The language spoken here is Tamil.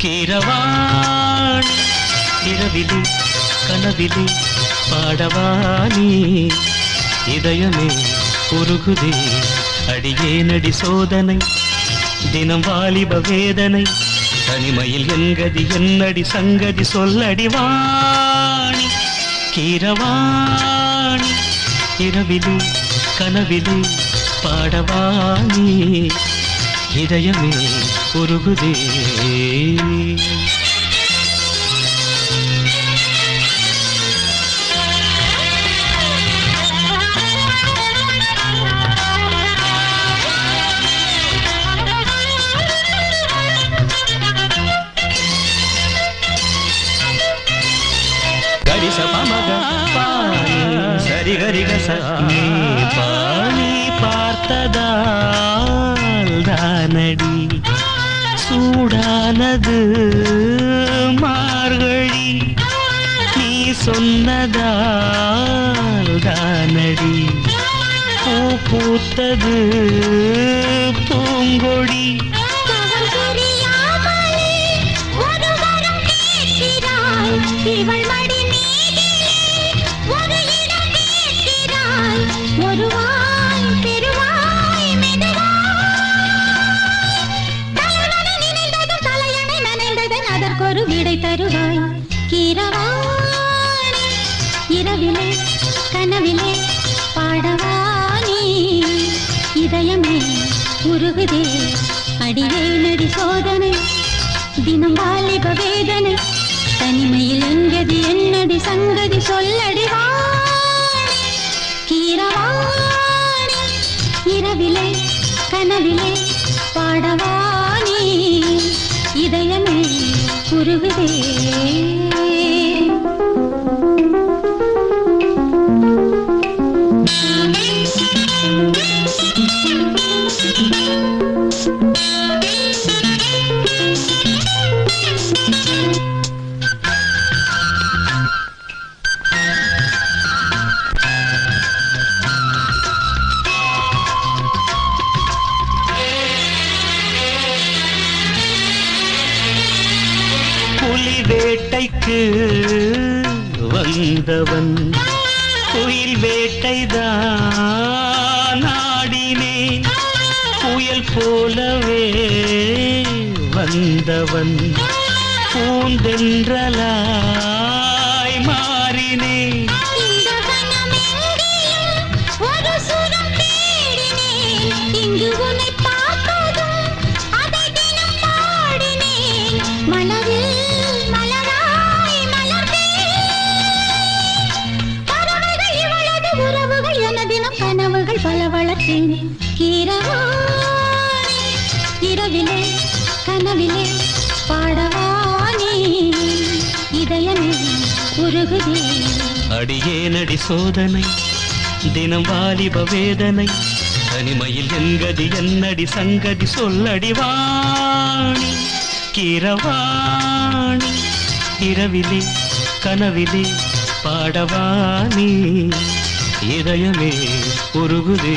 கீரவாணி இரவிலே கனவிலே பாடவானி இதயமே உருகுதே அடியே நடி சோதனை தினம் வாலிப வேதனை தனிமையில் என்கதி என்னடி சங்கதி சொல்லடி வாணி கீரவாணி இரவிலே கனவிலே பாடவானி இதயமே உருகுதே கரிச பமக பாணி சரி கரிகச நீ பாணி பார்த்ததால் தானடி சூடானது மார்கழி நீ சொன்னதால் தானடி பூ பூத்தது பூங்கொடி ஒரு விடை தருவாய் கீரவாணி இரவிலே கனவிலே பாடவானி இதயமே உருகுதே அடியே நடி சோதனை தினம் வாலிப வேதனை தனிமையில் எங்கதி என்னடி சங்கதி சொல்லடி வாணி கீரவாணி இரவிலே கனவிலே பாடவானி இதயமே உருகுதே புலி வேட்டைக்கு வந்தவன் குயில் வேட்டைதான் ஆடினேன் புயல் போலவே வந்தவன் பூந்தென்றலாய் மாறினேன் கனவுகள் பல வளர்த்தேன் கீரவாணி இரவிலே கனவிலே பாடவானி இதயமே உருகுதே அடியே நடி சோதனை தினம் வாலிப வேதனை தனிமையில் என்கதி என்னடி சங்கதி சொல்லடி வாணி கீரவாணி இரவிலே கனவிலே பாடவானி இதயமே உருகுதே